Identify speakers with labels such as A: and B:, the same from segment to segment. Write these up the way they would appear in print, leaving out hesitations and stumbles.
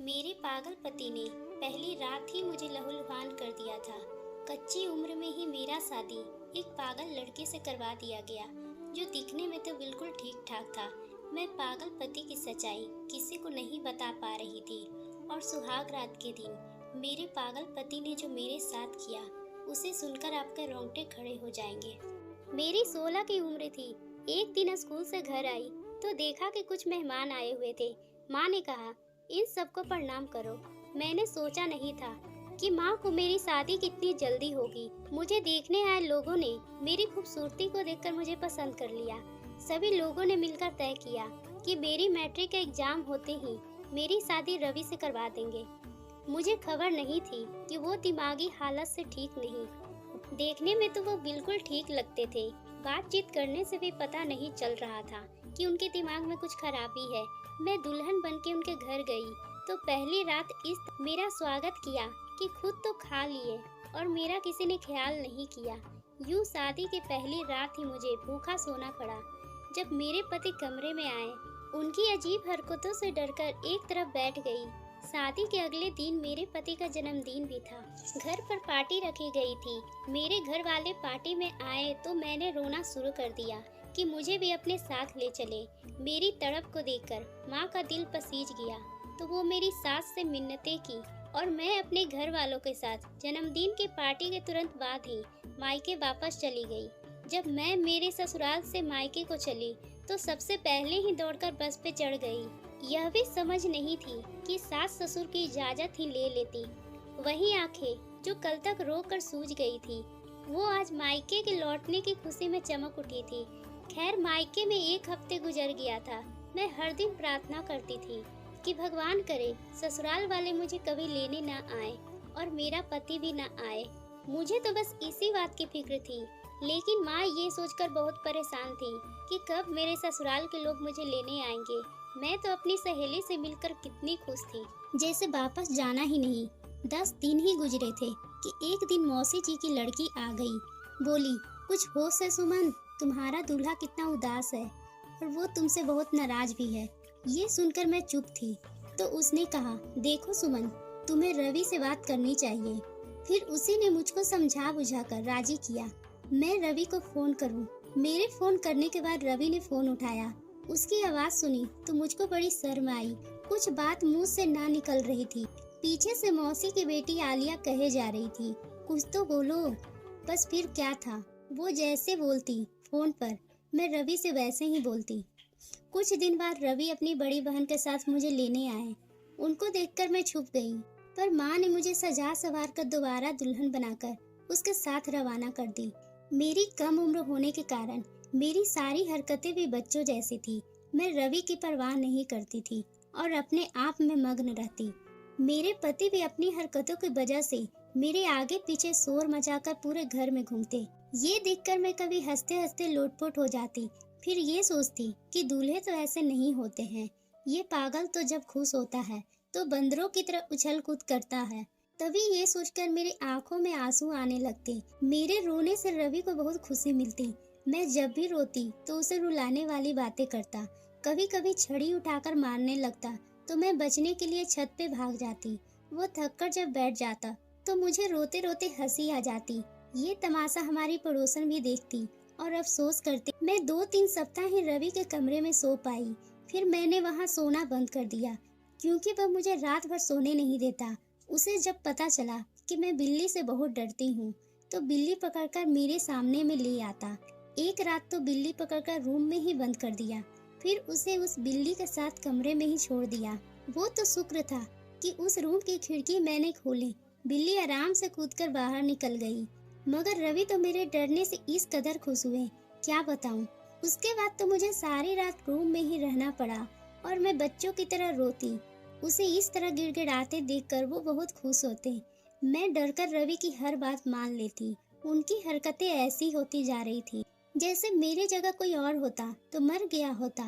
A: मेरे पागल पति ने पहली रात ही मुझे लहूलुहान कर दिया था। कच्ची उम्र में ही मेरा शादी एक पागल लड़के से करवा दिया गया, जो दिखने में तो बिल्कुल ठीक ठाक था। मैं पागल पति की सच्चाई किसी को नहीं बता पा रही थी, और सुहाग रात के दिन मेरे पागल पति ने जो मेरे साथ किया, उसे सुनकर आपके रोंगटे खड़े हो जाएंगे। मेरी 16 की उम्र थी। एक दिन स्कूल से घर आई तो देखा कि कुछ मेहमान आए हुए थे। माँ ने कहा, इन सबको प्रणाम करो। मैंने सोचा नहीं था कि माँ को मेरी शादी कितनी जल्दी होगी। मुझे देखने आए लोगों ने मेरी खूबसूरती को देखकर मुझे पसंद कर लिया। सभी लोगों ने मिलकर तय किया कि मेरी मैट्रिक का एग्जाम होते ही मेरी शादी रवि से करवा देंगे। मुझे खबर नहीं थी कि वो दिमागी हालत से ठीक नहीं। देखने में तो वो बिल्कुल ठीक लगते थे। बातचीत करने से भी पता नहीं चल रहा था कि उनके दिमाग में कुछ खराबी है। मैं दुल्हन बनके उनके घर गई तो पहली रात इस मेरा स्वागत किया कि खुद तो खा लिए और मेरा किसी ने ख्याल नहीं किया। यूं शादी की पहली रात ही मुझे भूखा सोना पड़ा। जब मेरे पति कमरे में आए, उनकी अजीब हरकतों से डरकर एक तरफ बैठ गई। शादी के अगले दिन मेरे पति का जन्मदिन भी था। घर पर पार्टी रखी गई थी। मेरे घर वाले पार्टी में आए तो मैंने रोना शुरू कर दिया कि मुझे भी अपने साथ ले चले। मेरी तड़प को देखकर माँ का दिल पसीज गया तो वो मेरी सास से मिन्नतें की, और मैं अपने घर वालों के साथ जन्मदिन की पार्टी के तुरंत बाद ही मायके वापस चली गई। जब मैं मेरे ससुराल से मायके को चली तो सबसे पहले ही दौड़कर बस पे चढ़ गई। यह भी समझ नहीं थी कि सास ससुर की इजाजत ही ले लेती। वही आंखें जो कल तक रो कर सूज गई थी, वो आज मायके के लौटने की खुशी में चमक उठी थी। खैर, मायके में एक हफ्ते गुजर गया था। मैं हर दिन प्रार्थना करती थी कि भगवान करे ससुराल वाले मुझे कभी लेने ना आए और मेरा पति भी ना आए। मुझे तो बस इसी बात की फिक्र थी। लेकिन माँ ये सोचकर बहुत परेशान थी कि कब मेरे ससुराल के लोग मुझे लेने आएंगे। मैं तो अपनी सहेली से मिलकर कितनी खुश थी, जैसे वापस जाना ही नहीं। 10 दिन ही गुजरे थे कि एक दिन मौसी जी की लड़की आ गई। बोली, कुछ होश है सुमन, तुम्हारा दूल्हा कितना उदास है और वो तुमसे बहुत नाराज भी है। ये सुनकर मैं चुप थी तो उसने कहा, देखो सुमन, तुम्हें रवि से बात करनी चाहिए। फिर उसी ने मुझको समझा बुझाकर राजी किया मैं रवि को फोन करूं। मेरे फोन करने के बाद रवि ने फोन उठाया। उसकी आवाज सुनी तो मुझको बड़ी शर्म आई। कुछ बात मुंह से ना निकल रही थी। पीछे से मौसी की बेटी आलिया कहे जा रही थी, कुछ तो बोलो। बस फिर क्या था, वो जैसे बोलती फोन पर, मैं रवि से वैसे ही बोलती। कुछ दिन बाद रवि अपनी बड़ी बहन के साथ मुझे लेने आए। उनको देखकर मैं छुप गई, पर माँ ने मुझे सजा सवार कर दोबारा दुल्हन बनाकर उसके साथ रवाना कर दी। मेरी कम उम्र होने के कारण मेरी सारी हरकतें भी बच्चों जैसी थी। मैं रवि की परवाह नहीं करती थी और अपने आप में मग्न रहती। मेरे पति भी अपनी हरकतों की वजह से मेरे आगे पीछे शोर मचाकर पूरे घर में घूमते। ये देखकर मैं कभी हंसते हंसते लोटपोट हो जाती। फिर ये सोचती कि दूल्हे तो ऐसे नहीं होते हैं। ये पागल तो जब खुश होता है तो बंदरों की तरह उछल कूद करता है। तभी ये सोचकर मेरी आंखों में आंसू आने लगते। मेरे रोने से रवि को बहुत खुशी मिलती। मैं जब भी रोती तो उसे रुलाने वाली बातें करता। कभी कभी छड़ी उठाकर मारने लगता तो मैं बचने के लिए छत पे भाग जाती। वो थककर जब बैठ जाता तो मुझे रोते रोते हंसी आ जाती। ये तमाशा हमारी पड़ोसन भी देखती और अफसोस करती। मैं 2-3 सप्ताह ही रवि के कमरे में सो पाई। फिर मैंने वहाँ सोना बंद कर दिया, क्योंकि वह मुझे रात भर सोने नहीं देता। उसे जब पता चला कि मैं बिल्ली से बहुत डरती हूँ तो बिल्ली पकड़कर मेरे सामने में ले आता। एक रात तो बिल्ली पकड़कर रूम में ही बंद कर दिया। फिर उसे उस बिल्ली के साथ कमरे में ही छोड़ दिया। वो तो शुक्र था कि उस रूम की खिड़की मैंने खोली। बिल्ली आराम से कूदकर बाहर निकल गई। मगर रवि तो मेरे डरने से इस कदर खुश हुए, क्या बताऊं। उसके बाद तो मुझे सारी रात रूम में ही रहना पड़ा और मैं बच्चों की तरह रोती। उसे इस तरह गिड़गिड़ाते देखकर वो बहुत खुश होते। मैं डरकर रवि की हर बात मान लेती। उनकी हरकतें ऐसी होती जा रही थी जैसे मेरी जगह कोई और होता तो मर गया होता।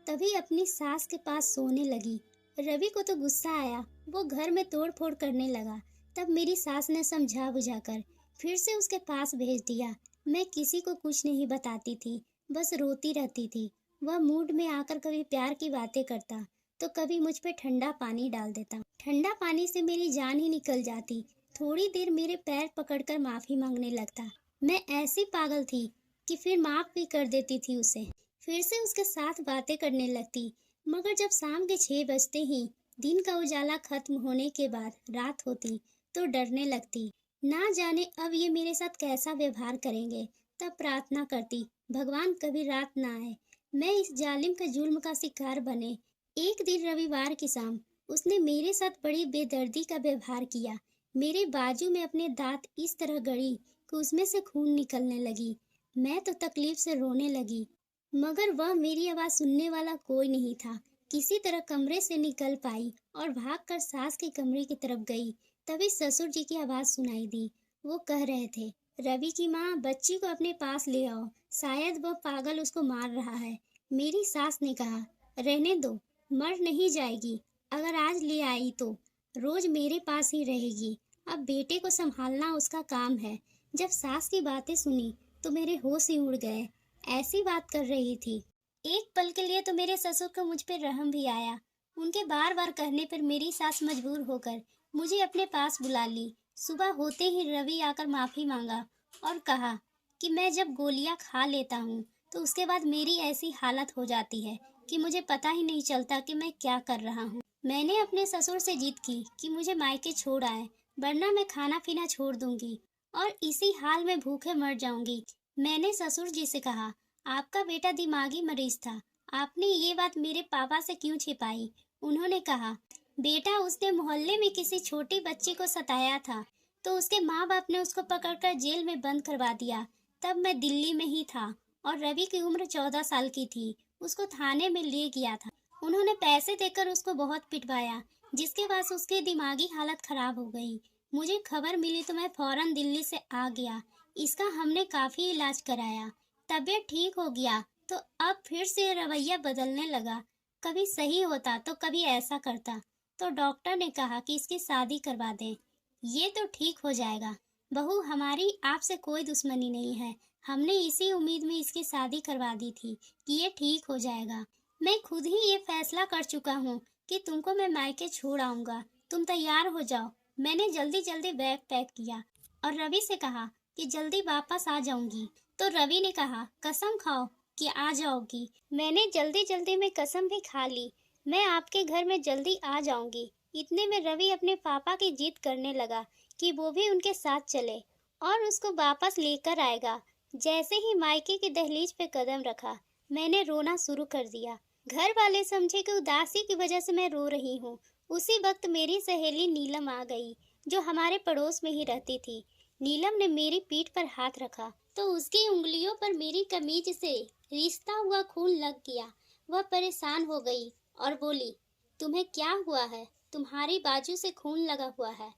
A: तभी अपनी सास के पास सोने लगी। रवि को तो गुस्सा आया, वो घर में तोड़ फोड़ करने लगा। तब मेरी सास ने समझा बुझाकर फिर से उसके पास भेज दिया। मैं किसी को कुछ नहीं बताती थी, बस रोती रहती थी। वह मूड में आकर कभी प्यार की बातें करता तो कभी मुझ पे ठंडा पानी डाल देता। ठंडा पानी से मेरी जान ही निकल जाती। थोड़ी देर मेरे पैर पकड़कर माफी मांगने लगता। मैं ऐसी पागल थी कि फिर माफ भी कर देती थी उसे। फिर से उसके साथ बातें करने लगती। मगर जब शाम के 6 बजते ही दिन का उजाला खत्म होने के बाद रात होती तो डरने लगती। ना जाने अब ये मेरे साथ कैसा व्यवहार करेंगे। तब प्रार्थना करती, भगवान कभी रात ना आए, मैं इस जालिम का जुल्म का शिकार बने। एक दिन रविवार की शाम उसने मेरे साथ बड़ी बेदर्दी का व्यवहार किया। मेरे बाजू में अपने दांत इस तरह गड़ी कि उसमें से खून निकलने लगी। मैं तो तकलीफ से रोने लगी, मगर वह मेरी आवाज सुनने वाला कोई नहीं था। किसी तरह कमरे से निकल पाई और भागकर सास के कमरे की तरफ गई। तभी ससुर जी की आवाज सुनाई दी। वो कह रहे थे, रवि की माँ, बच्ची को अपने पास ले आओ, शायद वह पागल उसको मार रहा है। मेरी सास ने कहा, रहने दो, मर नहीं जाएगी। अगर आज ले आई तो रोज मेरे पास ही रहेगी। अब बेटे को संभालना उसका काम है। जब सास की बातें सुनी तो मेरे होश ही उड़ गए। ऐसी बात कर रही थी। एक पल के लिए तो मेरे ससुर को मुझ पर रहम भी आया। उनके बार बार कहने पर मेरी सास मजबूर होकर मुझे अपने पास बुला ली। सुबह होते ही रवि आकर माफी मांगा और कहा कि मैं जब गोलियां खा लेता हूँ तो उसके बाद मेरी ऐसी हालत हो जाती है कि मुझे पता ही नहीं चलता कि मैं क्या कर रहा हूँ। मैंने अपने ससुर से जिद की कि मुझे मायके छोड़ आए, वरना मैं खाना पीना छोड़ दूंगी और इसी हाल में भूखे मर जाऊंगी। मैंने ससुर जी से कहा, आपका बेटा दिमागी मरीज था, आपने ये बात मेरे पापा से क्यों छिपाई? उन्होंने कहा, बेटा उसने मोहल्ले में किसी छोटी बच्ची को सताया था तो उसके माँ बाप ने उसको पकड़कर जेल में बंद करवा दिया। तब मैं दिल्ली में ही था और रवि की उम्र 14 साल की थी। उसको थाने में ले गया था। उन्होंने पैसे देकर उसको बहुत पिटवाया, जिसके बाद उसकी दिमागी हालत खराब हो गई। मुझे खबर मिली तो मैं फौरन दिल्ली से आ गया। इसका हमने काफी इलाज कराया, तबीयत ठीक हो गया तो अब फिर से रवैया बदलने लगा। कभी सही होता तो कभी ऐसा करता। तो डॉक्टर ने कहा कि इसकी शादी करवा दें, ये तो ठीक हो जाएगा। बहू, हमारी आपसे कोई दुश्मनी नहीं है। हमने इसी उम्मीद में इसकी शादी करवा दी थी कि ये ठीक हो जाएगा। मैं खुद ही ये फैसला कर चुका हूँ कि तुमको मैं मायके छोड़ आऊंगा। तुम तैयार हो जाओ। मैंने जल्दी जल्दी बैग पैक किया और रवि से कहा कि जल्दी वापस आ जाऊंगी। तो रवि ने कहा, कसम खाओ कि आ जाओगी। मैंने जल्दी जल्दी में कसम भी खा ली, मैं आपके घर में जल्दी आ जाऊंगी। इतने में रवि अपने पापा की जिद करने लगा कि वो भी उनके साथ चले और उसको वापस लेकर आएगा। जैसे ही मायके की दहलीज पे कदम रखा, मैंने रोना शुरू कर दिया। घर वाले समझे कि उदासी की वजह से मैं रो रही हूँ। उसी वक्त मेरी सहेली नीलम आ गई, जो हमारे पड़ोस में ही रहती थी। नीलम ने मेरी पीठ पर हाथ रखा तो उसकी उंगलियों पर मेरी कमीज से रिश्ता हुआ खून लग गया। वह परेशान हो गई और बोली, तुम्हें क्या हुआ है? तुम्हारी बाजू से खून लगा हुआ है।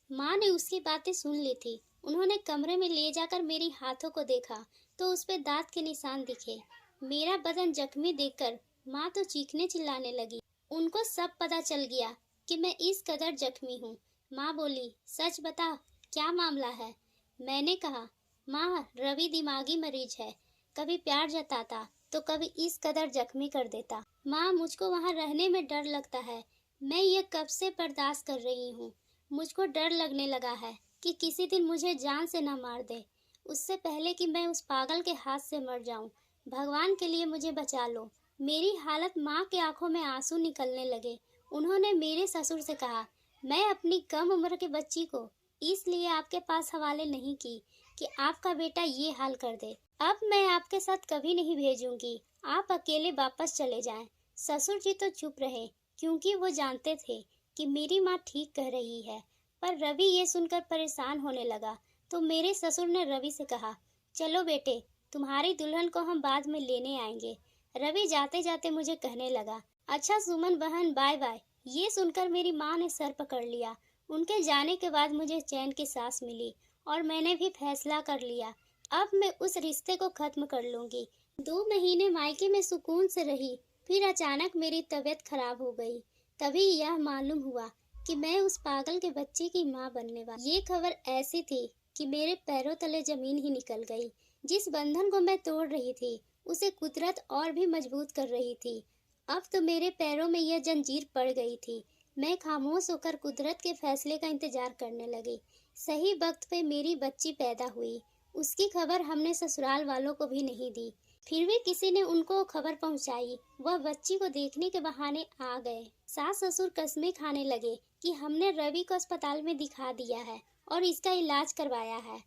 A: माँ ने उसकी बातें सुन ली थी। उन्होंने कमरे में ले जाकर मेरी हाथों को देखा तो उस पे दांत के निशान दिखे। मेरा बदन जख्मी देखकर माँ तो चीखने चिल्लाने लगी। उनको सब पता चल गया कि मैं इस कदर जख्मी हूँ। माँ बोली, सच बता, क्या मामला है? मैंने कहा, माँ, रवि दिमागी मरीज है, कभी प्यार जताता तो कभी इस कदर जख्मी कर देता। माँ, मुझको वहाँ रहने में डर लगता है। मैं ये कब से बर्दाश्त कर रही हूँ। मुझको डर लगने लगा है कि किसी दिन मुझे जान से ना मार दे, उससे पहले कि मैं उस पागल के हाथ से मर जाऊं। भगवान के लिए मुझे बचा लो। मेरी हालत, माँ के आंखों में आंसू निकलने लगे। उन्होंने मेरे ससुर से कहा, मैं अपनी कम उम्र की बच्ची को इसलिए आपके पास हवाले नहीं की कि आपका बेटा ये हाल कर दे। अब मैं आपके साथ कभी नहीं भेजूंगी, आप अकेले वापस चले जाएं। ससुर जी तो चुप रहे, क्योंकि वो जानते थे कि मेरी माँ ठीक कह रही है। पर रवि ये सुनकर परेशान होने लगा तो मेरे ससुर ने रवि से कहा, चलो बेटे, तुम्हारी दुल्हन को हम बाद में लेने आएंगे। रवि जाते जाते मुझे कहने लगा, अच्छा सुमन बहन, बाय बाय। ये सुनकर मेरी माँ ने सर पकड़ लिया। उनके जाने के बाद मुझे चैन की सांस मिली और मैंने भी फैसला कर लिया, अब मैं उस रिश्ते को खत्म कर लूंगी। 2 महीने मायके में सुकून से रही, फिर अचानक मेरी तबीयत खराब हो गई। तभी यह मालूम हुआ कि मैं उस पागल के बच्चे की माँ बनने वाली। ये खबर ऐसी थी कि मेरे पैरों तले जमीन ही निकल गई। जिस बंधन को मैं तोड़ रही थी, उसे कुदरत और भी मजबूत कर रही थी। अब तो मेरे पैरों में यह जंजीर पड़ गई थी। मैं खामोश होकर कुदरत के फैसले का इंतजार करने लगी। सही वक्त पे मेरी बच्ची पैदा हुई। उसकी खबर हमने ससुराल वालों को भी नहीं दी। फिर भी किसी ने उनको खबर पहुंचाई। वह बच्ची को देखने के बहाने आ गए। सास ससुर कस्में खाने लगे कि हमने रवि को अस्पताल में दिखा दिया है और इसका इलाज करवाया है।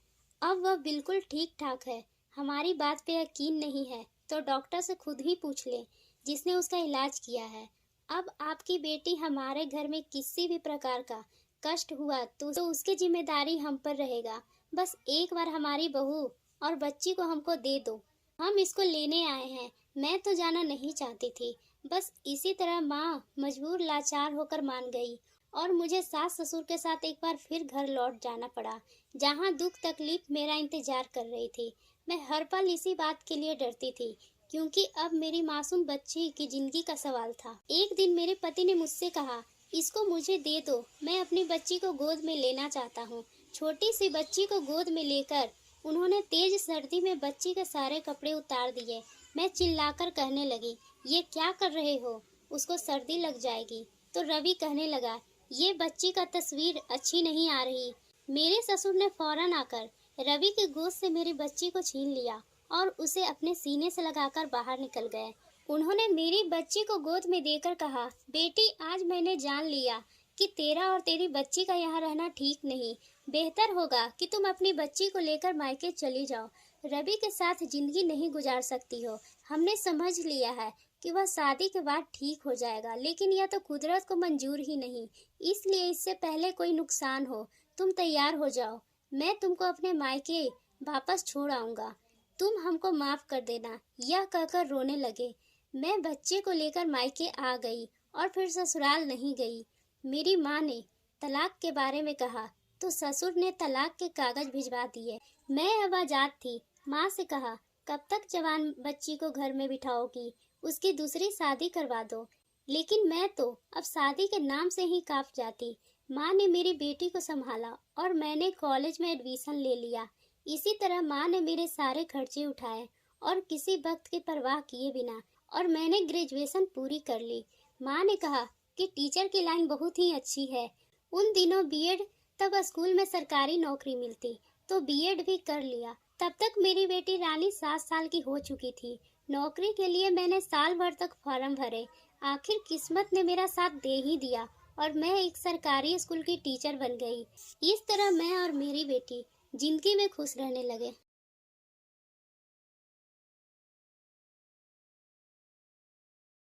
A: अब वह बिल्कुल ठीक ठाक है। हमारी बात पे यकीन नहीं है तो डॉक्टर से खुद ही पूछ ले, जिसने उसका इलाज किया है। अब आपकी बेटी हमारे घर में किसी भी प्रकार का कष्ट हुआ तो उसकी जिम्मेदारी हम पर रहेगा। बस एक बार हमारी बहू और बच्ची को हमको दे दो। हम इसको लेने आए हैं। मैं तो जाना नहीं चाहती थी। बस इसी तरह माँ मजबूर लाचार होकर मान गई और मुझे सास ससुर के साथ एक बार फिर घर लौट जाना पड़ा, जहाँ दुख तकलीफ मेरा इंतजार कर रही थी। मैं हर पल इसी बात के लिए डरती थी, क्योंकि अब मेरी मासूम बच्ची की जिंदगी का सवाल था। एक दिन मेरे पति ने मुझसे कहा, इसको मुझे दे दो, मैं अपनी बच्ची को गोद में लेना चाहता हूँ। छोटी सी बच्ची को गोद में लेकर उन्होंने तेज सर्दी में बच्ची के सारे कपड़े उतार दिए। मैं चिल्लाकर कहने लगी, ये क्या कर रहे हो, उसको सर्दी लग जाएगी। तो रवि कहने लगा, ये बच्ची का तस्वीर अच्छी नहीं आ रही। मेरे ससुर ने फौरन आकर रवि की गोद से मेरी बच्ची को छीन लिया और उसे अपने सीने से लगाकर बाहर निकल गए। उन्होंने मेरी बच्ची को गोद में देकर कहा, बेटी आज मैंने जान लिया कि तेरा और तेरी बच्ची का यहाँ रहना ठीक नहीं। बेहतर होगा कि तुम अपनी बच्ची को लेकर मायके चली जाओ। रवि के साथ जिंदगी नहीं गुजार सकती हो। हमने समझ लिया है कि वह शादी के बाद ठीक हो जाएगा, लेकिन यह तो कुदरत को मंजूर ही नहीं। इसलिए इससे पहले कोई नुकसान हो, तुम तैयार हो जाओ। मैं तुमको अपने मायके वापस छोड़ आऊंगा। तुम हमको माफ कर देना। यह कहकर रोने लगे। मैं बच्चे को लेकर मायके आ गई और फिर ससुराल नहीं गई। मेरी माँ ने तलाक के बारे में कहा तो ससुर ने तलाक के कागज भिजवा दिए। मैं अब आजाद थी। माँ से कहा, कब तक जवान बच्ची को घर में बिठाओगी, उसकी दूसरी शादी करवा दो। लेकिन मैं तो अब शादी के नाम से ही कांप जाती। माँ ने मेरी बेटी को संभाला और मैंने कॉलेज में एडमिशन ले लिया। इसी तरह माँ ने मेरे सारे खर्चे उठाए और किसी वक्त की परवाह किए बिना, और मैंने ग्रेजुएशन पूरी कर ली। माँ ने कहा कि टीचर की लाइन बहुत ही अच्छी है। उन दिनों बीएड, तब स्कूल में सरकारी नौकरी मिलती, तो बीएड भी कर लिया। तब तक मेरी बेटी रानी 7 साल की हो चुकी थी। नौकरी के लिए मैंने साल भर तक फॉर्म भरे। आखिर किस्मत ने मेरा साथ दे ही दिया और मैं एक सरकारी स्कूल की टीचर बन गई। इस तरह मैं और मेरी बेटी जिंदगी में खुश रहने लगे।